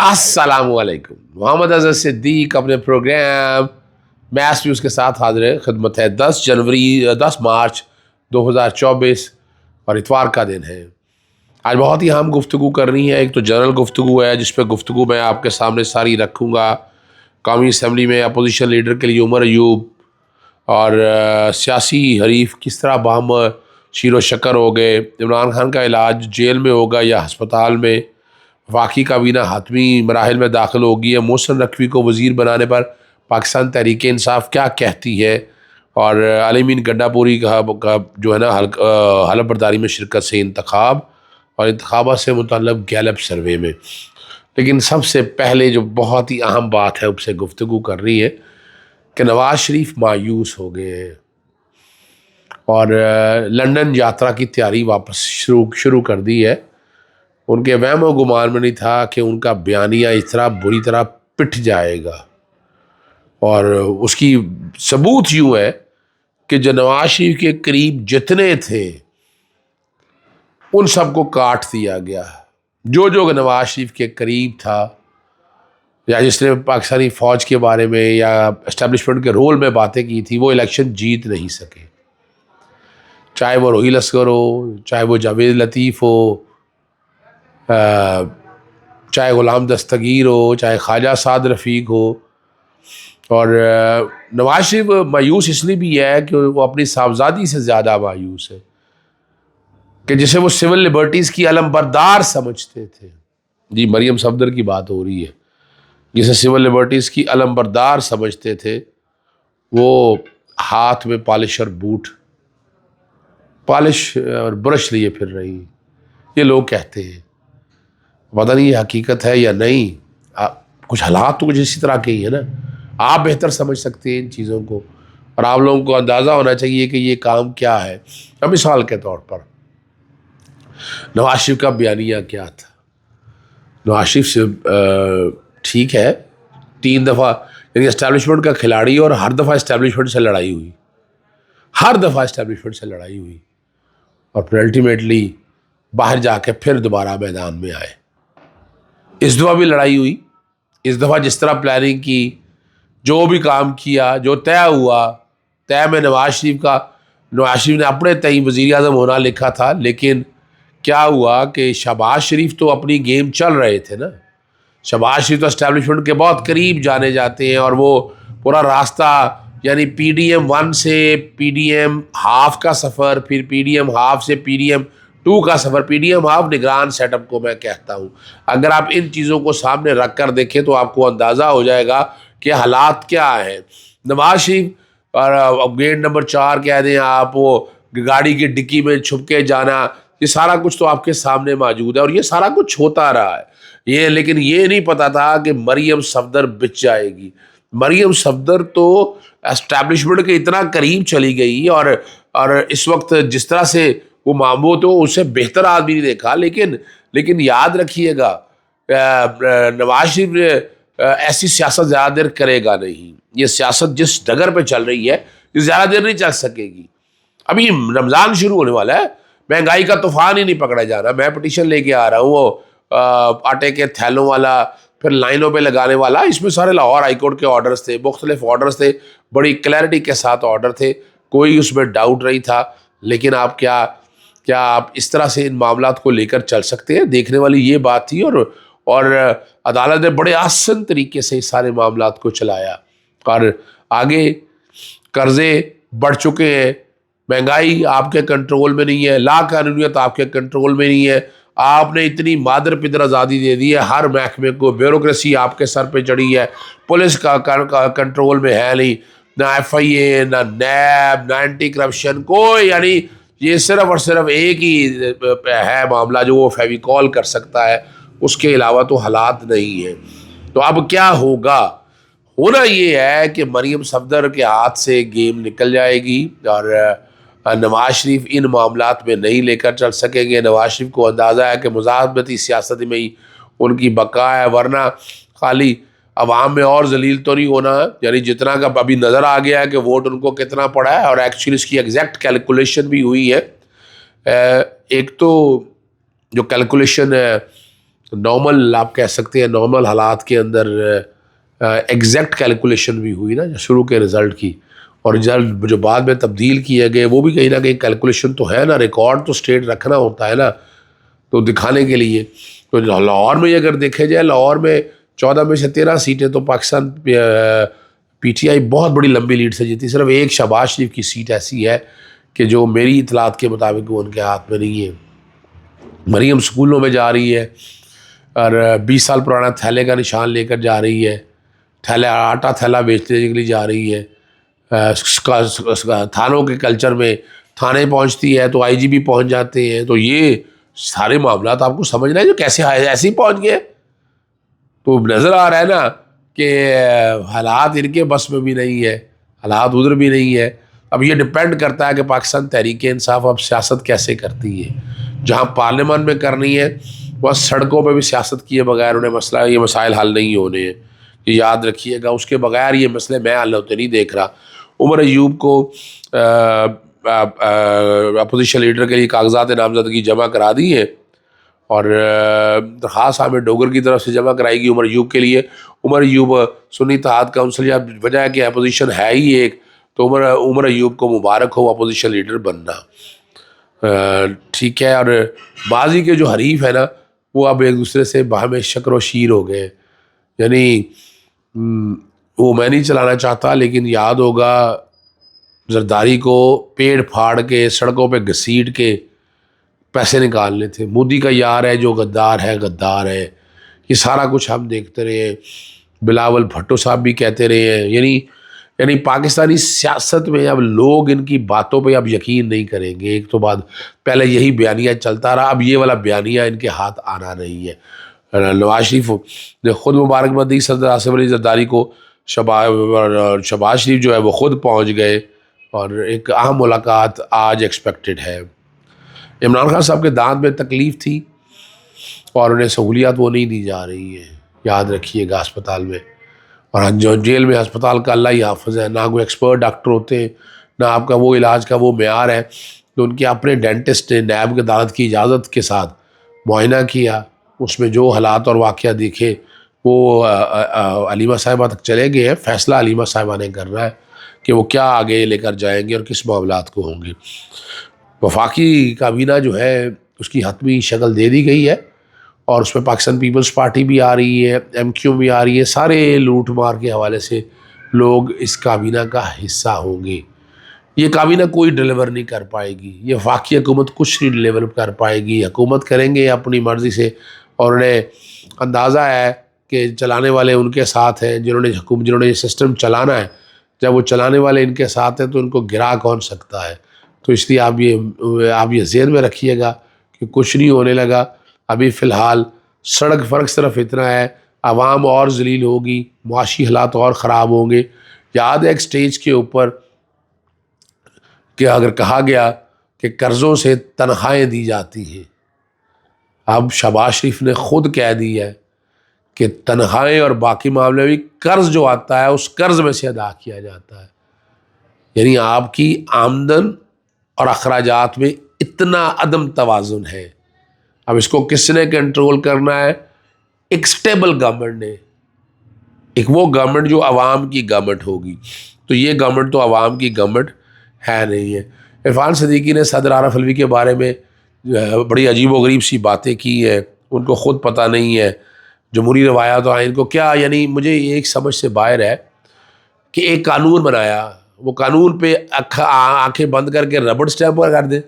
السلام علیکم. محمد اظہر صدیق اپنے پروگرام میس نیوز کے ساتھ حاضر خدمت ہے. 10 مارچ 2024 اور اتوار کا دن ہے. آج بہت ہی اہم گفتگو کرنی ہے. ایک تو جنرل گفتگو ہے جس پہ گفتگو میں آپ کے سامنے ساری رکھوں گا. قومی اسمبلی میں اپوزیشن لیڈر کے لیے عمر ایوب اور سیاسی حریف کس طرح باہم شیر و شکر ہو گئے. عمران خان کا علاج جیل میں ہوگا یا ہسپتال میں. وفاقی کابینہ حتمی مراحل میں داخل ہوگی ہے. محسن نقوی کو وزیر بنانے پر پاکستان تحریک انصاف کیا کہتی ہے. اور علی امین گڈھا پوری کا جو ہے نا حلف برداری میں شرکت سے انتخاب اور انتخابات سے متعلق گیلپ سروے میں. لیکن سب سے پہلے جو بہت ہی اہم بات ہے اس سے گفتگو کر رہی ہے کہ نواز شریف مایوس ہو گئے ہیں اور لندن یاترا کی تیاری واپس شروع کر دی ہے. ان کے وہم و گمان میں نہیں تھا کہ ان کا بیانیہ اس طرح بری طرح پٹ جائے گا. اور اس کی ثبوت یوں ہے کہ جو نواز شریف کے قریب جتنے تھے ان سب کو کاٹ دیا گیا. جو نواز شریف کے قریب تھا یا جس نے پاکستانی فوج کے بارے میں یا اسٹیبلشمنٹ کے رول میں باتیں کی تھی وہ الیکشن جیت نہیں سکے. چاہے وہ روہیل اصغر ہو, چاہے وہ جاوید لطیف ہو, چاہے غلام دستگیر ہو, چاہے خواجہ سعد رفیق ہو. اور نواز شریف مایوس اس لیے بھی ہے کہ وہ اپنی صاحبزادی سے زیادہ مایوس ہے کہ جسے وہ سول لبرٹیز کی علم بردار سمجھتے تھے. جی مریم صفدر کی بات ہو رہی ہے. جسے سول لبرٹیز کی علم بردار سمجھتے تھے وہ ہاتھ میں پالش اور بوٹ پالش اور برش لیے پھر رہی. یہ لوگ کہتے ہیں, پتہ نہیں یہ حقیقت ہے یا نہیں. کچھ حالات تو کچھ اسی طرح کے ہی ہے نا. آپ بہتر سمجھ سکتے ہیں ان چیزوں کو اور آپ لوگوں کو اندازہ ہونا چاہیے کہ یہ کام کیا ہے. مثال کے طور پر نواز شریف کا بیانیہ کیا تھا. نواز شریف سے ٹھیک ہے 3 دفعہ یعنی اسٹیبلشمنٹ کا کھلاڑی اور ہر دفعہ اسٹیبلشمنٹ سے لڑائی ہوئی اور پھر الٹیمیٹلی باہر جا کے پھر دوبارہ میدان میں آئے. اس دفعہ بھی لڑائی ہوئی. اس دفعہ جس طرح پلاننگ کی, جو بھی کام کیا, جو طے ہوا, طے میں نواز شریف نے اپنے تئیں وزیر اعظم ہونا لکھا تھا. لیکن کیا ہوا کہ شہباز شریف تو اپنی گیم چل رہے تھے نا. شہباز شریف تو اسٹیبلشمنٹ کے بہت قریب جانے جاتے ہیں اور وہ پورا راستہ یعنی پی ڈی ایم 1 سے پی ڈی ایم ہاف کا سفر, پھر پی ڈی ایم ہاف سے پی ڈی ایم 2 کا سفر. پی ڈی ایم ہاف نگران سیٹ اپ کو میں کہتا ہوں. اگر آپ ان چیزوں کو سامنے رکھ کر دیکھیں تو آپ کو اندازہ ہو جائے گا کہ حالات کیا ہیں. نواز شریف اور گیٹ نمبر 4 کہہ دیں آپ, وہ گاڑی کی ڈکی میں چھپ کے جانا, یہ سارا کچھ تو آپ کے سامنے موجود ہے اور یہ سارا کچھ ہوتا رہا ہے. لیکن یہ نہیں پتا تھا کہ مریم صفدر بچ جائے گی. مریم صفدر تو اسٹیبلشمنٹ کے اتنا قریب چلی گئی اور اس وقت جس طرح سے وہ معمول تو اس سے بہتر آدمی نہیں دیکھا. لیکن یاد رکھیے گا نواز شریف ایسی سیاست زیادہ دیر کرے گا نہیں. یہ سیاست جس ڈگر پہ چل رہی ہے یہ زیادہ دیر نہیں چل سکے گی. ابھی رمضان شروع ہونے والا ہے, مہنگائی کا طوفان ہی نہیں پکڑا جا رہا. میں پٹیشن لے کے آ رہا ہوں, وہ آٹے کے تھیلوں والا, پھر لائنوں پہ لگانے والا. اس میں سارے لاہور ہائی کورٹ کے آرڈرز تھے, مختلف آرڈرز تھے, بڑی کلیئرٹی کے ساتھ آرڈر تھے, کوئی اس میں ڈاؤٹ نہیں تھا. لیکن آپ کیا آپ اس طرح سے ان معاملات کو لے کر چل سکتے ہیں؟ دیکھنے والی یہ بات تھی. اور عدالت نے بڑے آسن طریقے سے اس سارے معاملات کو چلایا. اور آگے قرضے بڑھ چکے ہیں, مہنگائی آپ کے کنٹرول میں نہیں ہے, لا قانونیت آپ کے کنٹرول میں نہیں ہے. آپ نے اتنی مادر پدر آزادی دے دی ہے ہر محکمے کو, بیوروکریسی آپ کے سر پہ چڑھی ہے, پولیس کا کنٹرول میں ہے نہیں, نہ ایف آئی اے, نہ نیب, نہ اینٹی کرپشن, کوئی. یعنی یہ صرف اور صرف ایک ہی ہے معاملہ جو وہ فیویکال کر سکتا ہے, اس کے علاوہ تو حالات نہیں ہیں. تو اب کیا ہوگا؟ ہونا یہ ہے کہ مریم صفدر کے ہاتھ سے گیم نکل جائے گی اور نواز شریف ان معاملات میں نہیں لے کر چل سکیں گے. نواز شریف کو اندازہ ہے کہ مزاحمتی سیاست میں ہی ان کی بقا ہے, ورنہ خالی عوام میں اور ذلیل تو نہیں ہونا. یعنی جتنا کا ابھی نظر آ گیا ہے کہ ووٹ ان کو کتنا پڑا ہے, اور ایکچولی اس کی ایگزیکٹ کیلکولیشن بھی ہوئی ہے. ایک تو جو کیلکولیشن تو نارمل آپ کہہ سکتے ہیں نارمل حالات کے اندر ایگزیکٹ کیلکولیشن بھی ہوئی نا شروع کے رزلٹ کی، اور رزلٹ جو بعد میں تبدیل کیے گئے وہ بھی کہیں نہ کہیں کیلکولیشن تو ہے نا، ریکارڈ تو اسٹیٹ رکھنا ہوتا ہے نا، تو دکھانے کے لیے۔ تو لاہور میں اگر دیکھے جائے، لاہور میں 14 میں سے 13 سیٹیں تو پاکستان پی ٹی آئی بہت بڑی لمبی لیڈ سے جیتی، صرف ایک شہباز شریف کی سیٹ ایسی ہے کہ جو میری اطلاعات کے مطابق وہ ان کے ہاتھ میں نہیں ہے۔ مریم سکولوں میں جا رہی ہے اور 20 سال پرانا تھیلے کا نشان لے کر جا رہی ہے، آٹا تھیلا بیچنے کے لیے جا رہی ہے۔ تھانوں کے کلچر میں تھانے پہنچتی ہے تو آئی جی بھی پہنچ جاتے ہیں، تو یہ سارے معاملات آپ کو سمجھنا ہے جو کیسے ایسے ہی پہنچ گئے، تو نظر آ رہا ہے نا کہ حالات ان کے بس میں بھی نہیں ہے، حالات ادھر بھی نہیں ہے۔ اب یہ ڈپینڈ کرتا ہے کہ پاکستان تحریک انصاف اب سیاست کیسے کرتی ہے، جہاں پارلیمان میں کرنی ہے وہ سڑکوں پہ بھی سیاست کیے بغیر انہیں یہ مسائل حل نہیں ہونے ہیں، یہ یاد رکھیے گا، اس کے بغیر یہ مسئلے میں حل ہوتے نہیں دیکھ رہا۔ عمر ایوب کو اپوزیشن لیڈر کے لیے کاغذات نامزدگی جمع کرا دی ہے، اور درخواست حامد ڈوگر کی طرف سے جمع کرائی گئی عمر ایوب کے لیے۔ عمر ایوب سنی اتحاد کونسل، یا وجہ ہے کہ اپوزیشن ہے ہی ایک، تو عمر ایوب کو مبارک ہو اپوزیشن لیڈر بننا، ٹھیک ہے۔ اور ماضی کے جو حریف ہے نا وہ اب ایک دوسرے سے باہم شکر و شیر ہو گئے، یعنی وہ میں نہیں چلانا چاہتا لیکن یاد ہوگا زرداری کو پیڑ پھاڑ کے سڑکوں پہ گھسیٹ کے پیسے نکالنے تھے۔ مودی کا یار ہے جو غدار ہے غدار ہے، یہ سارا کچھ ہم دیکھتے رہے ہیں، بلاول بھٹو صاحب بھی کہتے رہے ہیں، یعنی پاکستانی سیاست میں اب لوگ ان کی باتوں پہ اب یقین نہیں کریں گے۔ ایک تو بعد پہلے یہی بیانیہ چلتا رہا، اب یہ والا بیانیہ ان کے ہاتھ آنا نہیں ہے۔ نواز شریف نے خود مبارکباد دی صدر آصف علی زرداری کو، شہباز شریف جو ہے وہ خود پہنچ گئے، اور ایک اہم ملاقات آج ایکسپیکٹڈ ہے۔ عمران خان صاحب کے دانت میں تکلیف تھی اور انہیں سہولیات وہ نہیں دی جا رہی ہے، یاد رکھیے گا اسپتال میں، اور جو جیل میں ہسپتال کا اللہ ہی حافظ ہے، نہ کوئی ایکسپرٹ ڈاکٹر ہوتے ہیں، نہ آپ کا وہ علاج کا وہ معیار ہے۔ تو ان کے اپنے ڈینٹسٹ نے نیب کے عدالت کی اجازت کے ساتھ معائنہ کیا، اس میں جو حالات اور واقعہ دیکھے وہ علیمہ صاحبہ تک چلے گئے ہیں، فیصلہ علیمہ صاحبہ نے کرنا ہے کہ وہ کیا آگے لے کر جائیں گے اور کس معاملات کو ہوں گے۔ وفاقی کابینہ جو ہے اس کی حتمی شکل دے دی گئی ہے، اور اس میں پاکستان پیپلز پارٹی بھی آ رہی ہے، ایم کیو بھی آ رہی ہے، سارے لوٹ مار کے حوالے سے لوگ اس کابینہ کا حصہ ہوں گے۔ یہ کابینہ کوئی ڈیلیور نہیں کر پائے گی، یہ وفاقی حکومت کچھ نہیں ڈیلیور کر پائے گی، حکومت کریں گے اپنی مرضی سے، اور انہیں اندازہ ہے کہ چلانے والے ان کے ساتھ ہیں، جنہوں نے یہ سسٹم چلانا ہے، جب وہ چلانے والے ان کے ساتھ ہیں تو ان کو گرا کون سکتا ہے۔ تو اس لیے آپ یہ ذہن میں رکھیے گا کہ کچھ نہیں ہونے لگا ابھی فی الحال۔ سڑک فرق صرف اتنا ہے، عوام اور ذلیل ہوگی، معاشی حالات اور خراب ہوں گے۔ یاد ہے ایک سٹیج کے اوپر کہ اگر کہا گیا کہ قرضوں سے تنخواہیں دی جاتی ہیں، اب شہباز شریف نے خود کہہ دیا ہے کہ تنخواہیں اور باقی معاملے بھی قرض جو آتا ہے اس قرض میں سے ادا کیا جاتا ہے، یعنی آپ کی آمدن اور اخراجات میں اتنا عدم توازن ہے۔ اب اس کو کس نے کنٹرول کرنا ہے؟ ایک سٹیبل گورنمنٹ نے، ایک وہ گورنمنٹ جو عوام کی گورنمنٹ ہوگی، تو یہ گورنمنٹ تو عوام کی گورنمنٹ ہے نہیں ہے۔ عرفان صدیقی نے صدر عارف علوی کے بارے میں بڑی عجیب و غریب سی باتیں کی ہیں، ان کو خود پتہ نہیں ہے جمہوری روایات و آئین کو کیا، یعنی مجھے ایک سمجھ سے باہر ہے کہ ایک قانون بنایا، وہ قانون پہ آنکھیں بند کر کے ربڑ سٹیمپ کر دیں،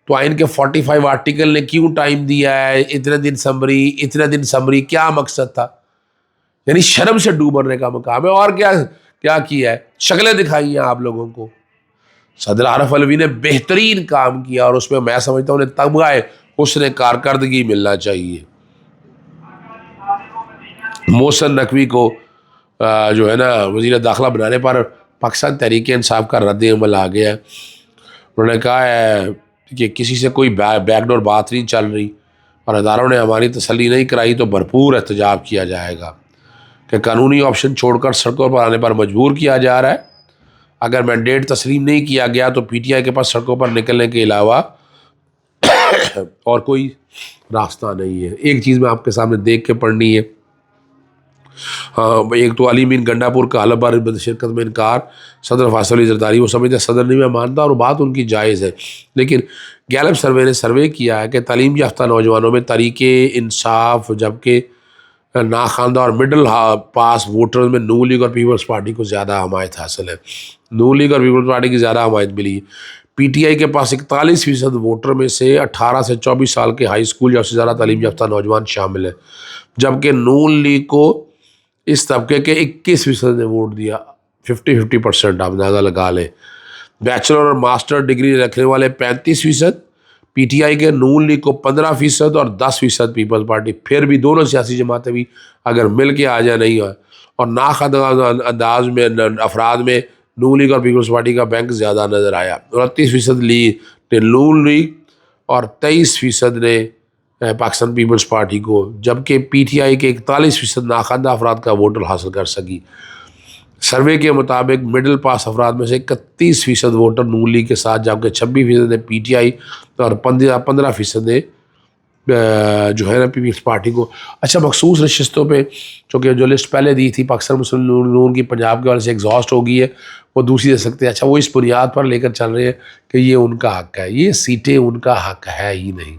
تو آئین کے 45 آرٹیکل نے کیوں ٹائم دیا ہے، اتنے دن سمری کیا مقصد تھا؟ یعنی شرم سے ڈوب مرنے کا مقام ہے، اور کیا کیا ہے، شکلیں دکھائی ہیں آپ لوگوں کو۔ صدر عارف علوی نے بہترین کام کیا، اور اس میں میں سمجھتا ہوں انہیں تمغہ حسن کارکردگی ملنا چاہیے۔ محسن نقوی کو جو ہے نا وزیر داخلہ بنانے پر پاکستان تحریک انصاف کا رد عمل آ گیا ہے۔ انہوں نے کہا ہے کہ کسی سے کوئی بیک ڈور بات نہیں چل رہی، اور اداروں نے ہماری تسلی نہیں کرائی تو بھرپور احتجاج کیا جائے گا، کہ قانونی آپشن چھوڑ کر سڑکوں پر آنے پر مجبور کیا جا رہا ہے۔ اگر مینڈیٹ تسلیم نہیں کیا گیا تو پی ٹی آئی کے پاس سڑکوں پر نکلنے کے علاوہ اور کوئی راستہ نہیں ہے. ایک چیز میں آپ کے سامنے دیکھ کے پڑھنی ہے. ایک تو علی مین گنڈا پور کا حلف بار شرکت میں انکار، صدر فیصل علی زرداری. وہ سمجھتے صدر نہیں، میں مانتا اور بات ان کی جائز ہے، لیکن گیلپ سروے نے سروے کیا ہے کہ تعلیم یافتہ نوجوانوں میں تحریک انصاف جبکہ ناخواندہ اور مڈل پاس ووٹرز میں نون لیگ اور پیپلز پارٹی کو زیادہ حمایت حاصل ہے. نون لیگ اور پیپلز پارٹی کی زیادہ حمایت ملی. پی ٹی آئی کے پاس 41% ووٹر میں سے 18 سے 24 سال کے ہائی اسکول یا اس سے زیادہ تعلیم یافتہ نوجوان شامل ہیں، جبکہ نون لیگ کو اس طبقے کے 21% نے ووٹ دیا. 50% آپ اندازہ لگا لیں. بیچلر اور ماسٹر ڈگری رکھنے والے 35%، پی ٹی آئی کے، نون لیگ کو 15% اور 10% پیپلز پارٹی. پھر بھی دونوں سیاسی جماعتیں بھی اگر مل کے آ جائے نہیں آئے، اور ناخواندہ انداز میں افراد میں نون لیگ اور پیپلز پارٹی کا بینک زیادہ نظر آیا. 29% لیگ نے نون لیگ اور 23% نے پاکستان پیپلز پارٹی کو، جبکہ پی ٹی آئی کے 41% ناخواندہ افراد کا ووٹر حاصل کر سکی. سروے کے مطابق مڈل پاس افراد میں سے 31% ووٹر نون لیگ کے ساتھ، جبکہ 26% نے پی ٹی آئی اور 15% نے جو ہے نا پیپلز پارٹی کو. اچھا، مخصوص نشستوں پہ چونکہ جو لسٹ پہلے دی تھی پاکستان مسلم نون کی پنجاب کے والے سے ایگزاسٹ ہو گئی ہے، وہ دوسری دے سکتے ہیں. اچھا، وہ اس بنیاد پر لے کر چل رہے ہیں کہ یہ ان کا حق ہے. یہ سیٹیں ان کا حق ہے ہی نہیں،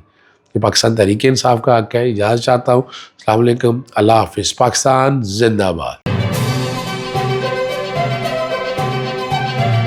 یہ پاکستان تحریک انصاف کا حق ہے. اجازت چاہتا ہوں. السلام علیکم، اللہ حافظ. پاکستان زندہ باد.